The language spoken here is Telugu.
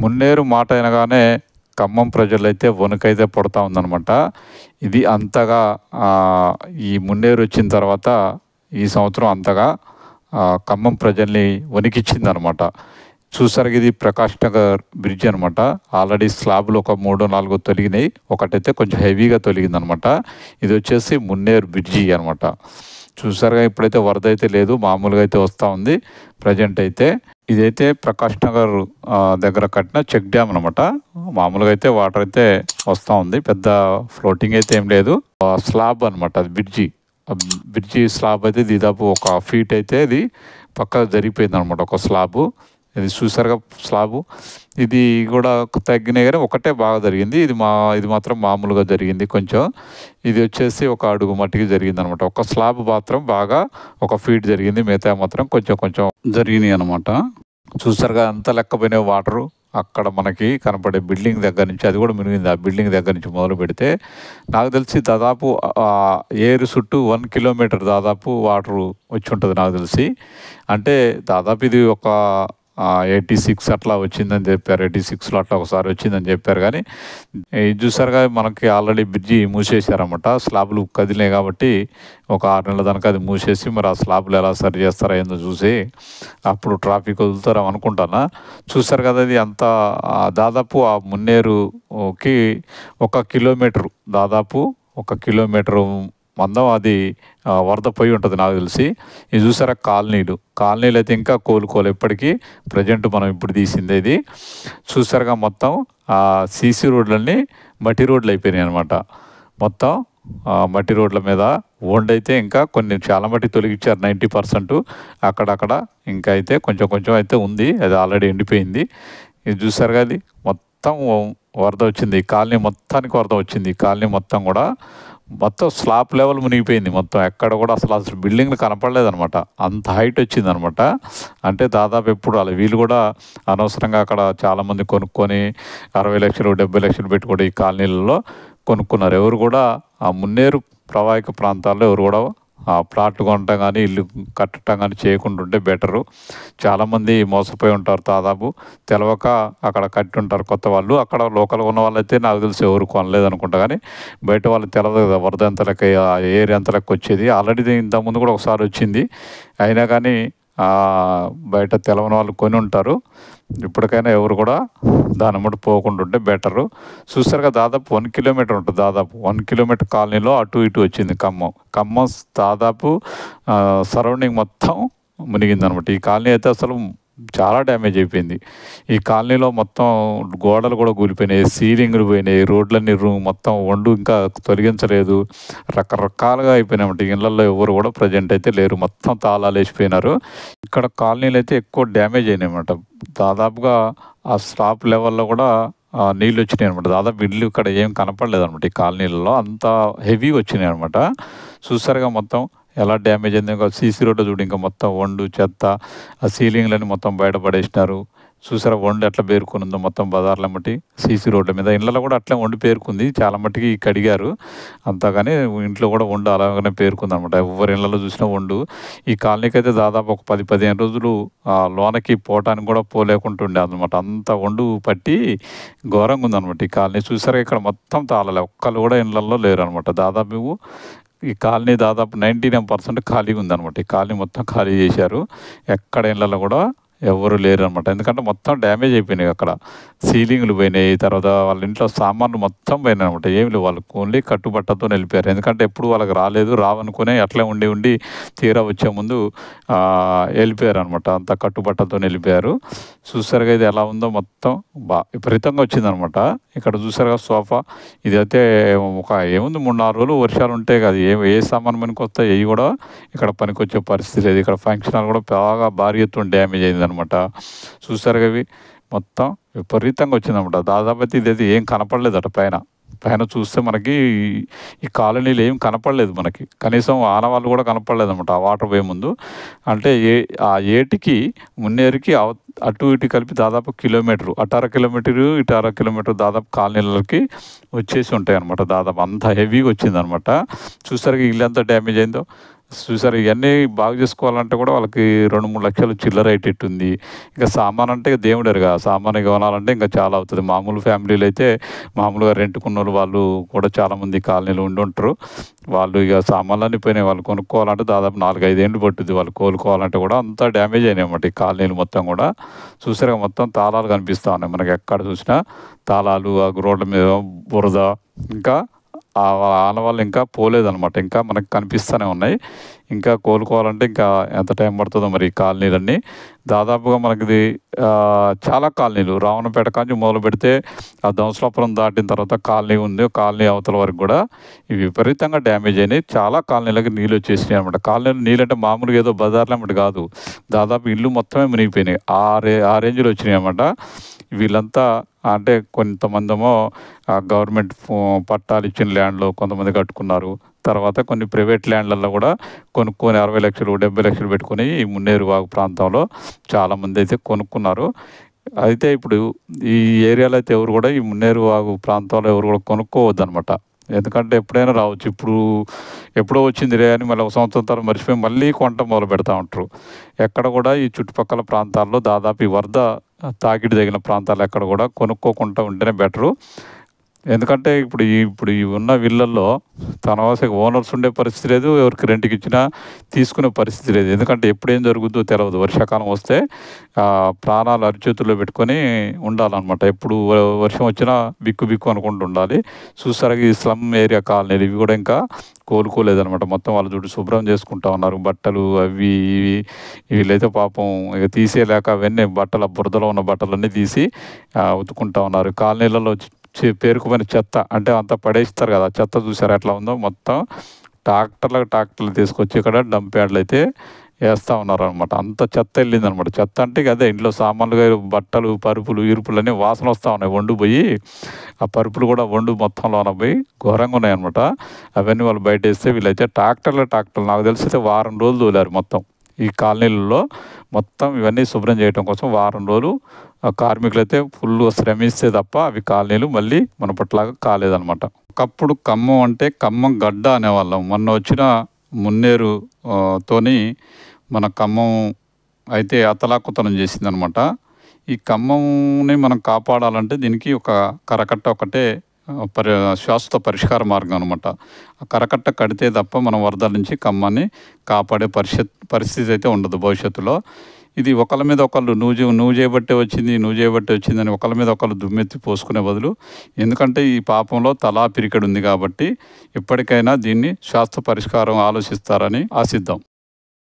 మున్నేరు మాట అనగానే ఖమ్మం ప్రజలైతే వణుకైతే పుడతా ఉందనమాట. ఇది అంతగా ఈ మున్నేరు వచ్చిన తర్వాత ఈ సంవత్సరం అంతగా ఖమ్మం ప్రజల్ని వణికిచ్చిందనమాట. చూసారుగా ఇది ప్రకాష్ నగర్ బ్రిడ్జ్ అనమాట. ఆల్రెడీ స్లాబ్లు ఒక 3-4 తొలిగినాయి. ఒకటైతే కొంచెం హెవీగా తొలిగిందనమాట. ఇది వచ్చేసి మున్నేరు బ్రిడ్జి అనమాట. చూసారుగా ఇప్పుడైతే వరద అయితే లేదు, మామూలుగా అయితే వస్తూ ఉంది ప్రజెంట్ అయితే. ఇదైతే ప్రకాష్ నగర్ దగ్గర కట్టిన చెక్ డ్యామ్ అనమాట. మామూలుగా అయితే వాటర్ అయితే వస్తూ ఉంది, పెద్ద ఫ్లోటింగ్ అయితే ఏం లేదు. స్లాబ్ అనమాట, అది బ్రిడ్జి స్లాబ్ అయితే దాదాపు 1 ఫీట్ అయితే ఇది పక్కకు జరిగిపోయింది అనమాట. ఒక స్లాబు ఇది చూసారుగా స్లాబు. ఇది కూడా తగ్గినాయి కానీ ఒకటే బాగా జరిగింది. ఇది మాత్రం మామూలుగా జరిగింది కొంచెం. ఇది వచ్చేసి 1 అడుగు మట్టికి జరిగింది అనమాట. ఒక స్లాబ్ మాత్రం బాగా 1 ఫీట్ జరిగింది, మిగతా మాత్రం కొంచెం జరిగినాయి అనమాట. చూసారుగా అంత లెక్కపోయిన వాటరు అక్కడ మనకి కనపడే బిల్డింగ్ దగ్గర నుంచి, అది కూడా మునిగింది. ఆ బిల్డింగ్ దగ్గర నుంచి మొదలు పెడితే నాకు తెలిసి దాదాపు ఏరు చుట్టూ 1 కిలోమీటర్ దాదాపు వాటరు వచ్చి ఉంటుంది నాకు తెలిసి. అంటే దాదాపు ఇది ఒక 86 అట్లా వచ్చిందని చెప్పారు. 86లో అట్లా ఒకసారి వచ్చిందని చెప్పారు. కానీ ఇది చూసారుగా మనకి ఆల్రెడీ బ్రిడ్జి మూసేశారన్నమాట. స్లాబ్లు కదిలినాయి కాబట్టి ఒక 6 నెలల దాకా అది మూసేసి మరి ఆ స్లాబ్లు ఎలా సరి చేస్తారో ఏందో చూసి అప్పుడు ట్రాఫిక్ వదులుతారో అనుకుంటానా. చూసారు కదా, ఇది అంతా దాదాపు ఆ మున్నేరుకి 1 కిలోమీటరు, దాదాపు 1 కిలోమీటరు మందం అది వరద పోయి ఉంటుంది నాకు తెలిసి. ఇది చూసారా కాలనీలు అయితే ఇంకా కోలుకోవాలి ఇప్పటికీ. ప్రజెంట్ మనం ఇప్పుడు తీసింది ఇది. చూసారుగా మొత్తం సీసీ రోడ్లన్నీ మట్టి రోడ్లు అయిపోయినాయి అనమాట. మొత్తం మట్టి రోడ్ల మీద అయితే ఇంకా కొన్ని చాలా మట్టి తొలగించారు, 90%. అక్కడక్కడ ఇంకా అయితే కొంచెం అయితే ఉంది, అది ఆల్రెడీ ఎండిపోయింది. ఇది చూసారుగా, అది మొత్తం వరద వచ్చింది. ఈ కాలనీ మొత్తానికి వరద వచ్చింది. ఈ కాలనీ మొత్తం కూడా మొత్తం స్లాబ్ లెవెల్ మునిగిపోయింది. మొత్తం ఎక్కడ కూడా అసలు బిల్డింగ్లు కనపడలేదనమాట, అంత హైట్ వచ్చింది అనమాట. అంటే దాదాపు ఎప్పుడు అలా వీళ్ళు కూడా అనవసరంగా అక్కడ చాలామంది కొనుక్కొని 60 లక్షలు 70 లక్షలు పెట్టి కూడా ఈ కాలనీలలో కొనుక్కున్నారు. ఎవరు కూడా ఆ మున్నేరు ప్రవాహిక ప్రాంతాల్లో ఎవరు కూడా ప్లాట్లు కొనటం కానీ ఇల్లు కట్టడం కానీ చేయకుండా ఉంటే బెటరు. చాలామంది మోసపోయి ఉంటారు, దాదాపు తెలవక అక్కడ కట్టి ఉంటారు కొత్త వాళ్ళు. అక్కడ లోకల్గా ఉన్న వాళ్ళైతే నాకు తెలిసి ఎవరు కొనలేదు అనుకుంటా. కానీ బయట వాళ్ళు తెలదు కదా వరద ఎంత లెక్క, ఏరియా ఎంత లెక్క వచ్చేది. ఆల్రెడీ ఇంతకుముందు కూడా ఒకసారి వచ్చింది, అయినా కానీ బయట తెలవని వాళ్ళు కొని ఉంటారు. ఇప్పటికైనా ఎవరు కూడా దాని మటు పోకుండా ఉంటే బెటరు. చూసారుగా దాదాపు 1 కిలోమీటర్ ఉంటుంది, దాదాపు 1 కిలోమీటర్ కాలనీలో అటు ఇటు వచ్చింది ఖమ్మం దాదాపు సరౌండింగ్ మొత్తం మునిగిందనమాట. ఈ కాలనీ అయితే అసలు చాలా డ్యామేజ్ అయిపోయింది. ఈ కాలనీలో మొత్తం గోడలు కూడా కూలిపోయినాయి, సీలింగ్లు పోయినాయి, రోడ్లన్నీ మొత్తం ఇంకా తొలగించలేదు, రకరకాలుగా అయిపోయినాయన్నమాట. ఇళ్ళల్లో ఎవరు కూడా ప్రజెంట్ అయితే లేరు, మొత్తం తాళాలు వేసిపోయినారు. ఇక్కడ కాలనీలు అయితే ఎక్కువ డ్యామేజ్ అయినాయి అన్నమాట. దాదాపుగా ఆ స్లాబ్ లెవెల్లో కూడా నీళ్ళు వచ్చినాయి అనమాట. దాదాపు ఇల్లు ఇక్కడ ఏం కనపడలేదు అనమాట. ఈ కాలనీలలో అంత హెవీగా వచ్చినాయి అనమాట. చూసారుగా మొత్తం ఎలా డ్యామేజ్ అయింది. ఇంకా సీసీ రోడ్డు చూడు, ఇంకా మొత్తం చెత్త, ఆ సీలింగ్లని మొత్తం బయటపడేసినారు. చూసారా ఎట్లా పేరుకుని ఉందో మొత్తం బజార్ల మట్టి సీసీ రోడ్ల మీద. ఇళ్ళలో కూడా అట్లే పేరుకుంది, చాలా మట్టికి కడిగారు అంతా. కానీ ఇంట్లో కూడా అలాగనే పేరుకుంది అనమాట. ఎవరి ఇళ్ళలో చూసినా ఈ కాలనీకి అయితే దాదాపు ఒక 10-15 రోజులు లోనకి పోవటానికి కూడా పోలేకుంటుండే అనమాట. అంత పట్టి ఘోరంగా ఉందనమాట ఈ కాలనీ. చూసారా ఇక్కడ మొత్తం తాళాలి, ఒక్కళ్ళు కూడా ఇళ్ళల్లో లేరు అనమాట. దాదాపు ఈ కాలనీ దాదాపు 99% ఖాళీగా ఉందన్నమాట. ఈ కాలనీ మొత్తం ఖాళీ చేశారు, ఎక్కడ ఇళ్ళల్లో కూడా ఎవరు లేరు అనమాట. ఎందుకంటే మొత్తం డ్యామేజ్ అయిపోయినాయి. అక్కడ సీలింగ్లు పోయినాయి, తర్వాత వాళ్ళ ఇంట్లో సామాన్లు మొత్తం పోయినాయి అనమాట. ఏమి లేవు, వాళ్ళకు ఓన్లీ కట్టుబట్టతో వెళ్ళిపోయారు. ఎందుకంటే ఎప్పుడు వాళ్ళకి రావనుకునే అట్లే ఉండి తీరా వచ్చే ముందు వెళ్ళిపోయారు అనమాట. అంత కట్టుబట్టతో వెళ్ళిపోయారు. చూసారుగా ఇది ఎలా ఉందో, మొత్తం విపరీతంగా వచ్చిందనమాట. ఇక్కడ చూసారుగా సోఫా, ఇది అయితే ఏముంది 3-4 రోజులు వర్షాలు ఉంటాయి కదా, ఏ సామాన్ పనికి వస్తాయి, అవి కూడా ఇక్కడ పనికొచ్చే పరిస్థితి లేదు. ఇక్కడ ఫంక్షన్ హాల్ కూడా బాగా భారీ ఎత్తున డ్యామేజ్ అయిందనమాట. చూసారుగా ఇవి మొత్తం విపరీతంగా వచ్చిందనమాట. దాదాపు అయితే ఇదైతే ఏం కనపడలేదట. పైన చూస్తే మనకి ఈ కాలనీలు ఏం కనపడలేదు, మనకి కనీసం ఆనవాళ్ళు కూడా కనపడలేదు అనమాట ఆ వాటర్ పోయే ముందు. అంటే ఆ ఏటికి మున్నేరుకి అటు ఇటు కలిపి దాదాపు కిలోమీటరు, అటు 1/2 కిలోమీటరు, ఇటు 1/2 కిలోమీటర్ దాదాపు కాలనీలకి వచ్చేసి ఉంటాయి అనమాట. దాదాపు అంత హెవీగా వచ్చిందనమాట. చూసారుగా ఇల్లు ఎంత డ్యామేజ్ అయిందో. చూసారు ఇవన్నీ బాగు చేసుకోవాలంటే కూడా వాళ్ళకి 2-3 లక్షలు చిల్లర అయ్యేటట్టుంది. ఇంకా సామాను అంటే దేవుడు ఎరుగా. సామాను కొనాలంటే ఇంకా చాలా అవుతది. మామూలు ఫ్యామిలీలు అయితే మామూలుగా రెంట్‌కున్నోళ్ళు వాళ్ళు కూడా చాలామంది కాలనీలో ఉండుంటరు. వాళ్ళు ఇక సామాన్లన్నీ పోయినాయి. వాళ్ళు కొనుక్కోవాలంటే దాదాపు 4, 5 ఏండ్లు పట్టుద్ది. వాళ్ళు కోలుకోవాలంటే కూడా అంతా డ్యామేజ్ అయినాయన్నమాట ఈ కాలనీలు మొత్తం కూడా. చూసారుగా మొత్తం తాళాలు కనిపిస్తా ఉన్నాయి. మనకి ఎక్కడ చూసినా తాళాలు, ఆ రోడ్ల మీద బురద, ఇంకా ఆనవాళ్ళు ఇంకా పోలేదనమాట. ఇంకా మనకు కనిపిస్తూనే ఉన్నాయి. ఇంకా కోలుకోవాలంటే ఇంకా ఎంత టైం పడుతుందో మరి ఈ కాలనీలన్నీ. దాదాపుగా మనకిది చాలా కాలనీలు రావణపేట కాంచి మొదలుపెడితే ఆ దంసలాపురం దాటిన తర్వాత కాలనీ ఉంది. కాలనీ అవతల వరకు కూడా ఇవి విపరీతంగా డ్యామేజ్ అయినాయి. చాలా కాలనీలకి నీళ్ళు వచ్చేసినాయి అనమాట. కాలనీలో నీళ్ళంటే మామూలుగా ఏదో బజార్లో అమ్మటి కాదు. దాదాపు ఇల్లు మొత్తమే మునిగిపోయినాయి. ఆ రేంజ్‌లో వచ్చినాయి అనమాట. వీళ్ళంతా అంటే కొంతమందేమో గవర్నమెంట్ పట్టాలు ఇచ్చిన ల్యాండ్‌లో కొంతమంది కట్టుకున్నారు. తర్వాత కొన్ని ప్రైవేట్ ల్యాండ్‌లలో కూడా కొనుక్కొని 60 లక్షలు, 70 లక్షలు పెట్టుకొని ఈ మున్నేరు వాగు ప్రాంతంలో చాలామంది అయితే కొనుక్కున్నారు. అయితే ఇప్పుడు ఈ ఏరియాలో అయితే ఎవరు కూడా ఈ మున్నేరు వాగు ప్రాంతంలో ఎవరు కూడా కొనుక్కోవద్దనమాట. ఎందుకంటే ఎప్పుడైనా రావచ్చు. ఇప్పుడు ఎప్పుడో వచ్చిందిలే అని మళ్ళీ ఒక సంవత్సరం తర్వాత మర్చిపోయి మళ్ళీ కొంట మొదలుపెడతా ఉంటారు. ఎక్కడ కూడా ఈ చుట్టుపక్కల ప్రాంతాల్లో దాదాపు ఈ వరద తాకిడి తగిలిన ప్రాంతాలు ఎక్కడ కూడా కొనుక్కోకుండా ఉంటేనే బెటరు. ఎందుకంటే ఇప్పుడు ఈ ఉన్న విల్లల్లో అనవసరంగా ఓనర్స్ ఉండే పరిస్థితి లేదు. ఎవరికి రెంట్‌కి ఇచ్చినా తీసుకునే పరిస్థితి లేదు. ఎందుకంటే ఎప్పుడేం జరుగుద్దో తెలవదు. వర్షాకాలం వస్తే ప్రాణాలు అరిచేతుల్లో పెట్టుకొని ఉండాలన్నమాట. ఎప్పుడు వర్షం వచ్చినా బిక్కు బిక్కు అనుకుంటూ ఉండాలి. చూసారా ఈ స్లమ్ ఏరియా కాలనీలు ఇవి కూడా ఇంకా కోలుకోలేదనమాట. మొత్తం వాళ్ళ చుట్టూ శుభ్రం చేసుకుంటా ఉన్నారు. బట్టలు అవి ఇవి వీళ్ళైతే పాపం ఇక తీసేయలేక అవన్నీ బట్టలు బురదలో ఉన్న బట్టలన్నీ తీసి ఉతుక్కుంటా ఉన్నారు. కాలనీలలో పేరుకుపోయిన చెత్త అంటే అంతా పడేస్తారు కదా! చెత్త చూసారా ఎట్లా ఉందో మొత్తం ట్రాక్టర్లు తీసుకొచ్చి ఇక్కడ డంప్ యార్డ్‌లో అయితే ఏస్తా ఉన్నారనమాట. అంత చెత్త ఎళ్ళిందనమాట. చెత్త అంటే ఇక అదే ఇంట్లో సామాన్లుగా బట్టలు, పరుపులు, ఇరుపులన్నీ వాసన వస్తా ఉన్నాయి. వండు పోయి ఆ పరుపులు కూడా వండు మొత్తం లోన పోయి ఘోరంగా ఉన్నాయన్నమాట. అవన్నీ వాళ్ళు బయటేస్తే వీళ్ళైతే ట్రాక్టర్లు నాకు తెలిసి వారం రోజులు తోలారు మొత్తం. ఈ కాలనీలలో మొత్తం ఇవన్నీ శుభ్రం చేయడం కోసం వారం రోజులు కార్మికులైతే ఫుల్‌గా శ్రమిస్తే తప్ప అవి కాలనీలు మళ్ళీ మునుపటిలాగా కాలేదనమాట. ఒకప్పుడు ఖమ్మం అంటే ఖమ్మం గడ్డ అనేవాళ్ళం. మొన్న వచ్చిన మున్నేరు తోని మన ఖమ్మం అయితే అతలాకుతలం చేసిందనమాట. ఈ ఖమ్మంని మనం కాపాడాలంటే దీనికి ఒక కరకట్ట ఒకటే శాశ్వత పరిష్కార మార్గం అనమాట. ఆ కరకట్ట కడితే తప్ప మనం వరదల నుంచి ఖమ్మాన్ని కాపాడే పరిస్థితి అయితే ఉండదు భవిష్యత్తులో. ఇది ఒకళ్ళ మీద ఒకళ్ళు నువ్వు చేయబట్టే వచ్చిందని ఒకళ్ళ మీద ఒకళ్ళు దుమ్మెత్తి పోసుకునే బదులు, ఎందుకంటే ఈ పాపంలో తలా పిరికెడు ఉంది కాబట్టి ఇప్పటికైనా దీన్ని శాశ్వత పరిష్కారం ఆలోచిస్తారని ఆశిద్దాం.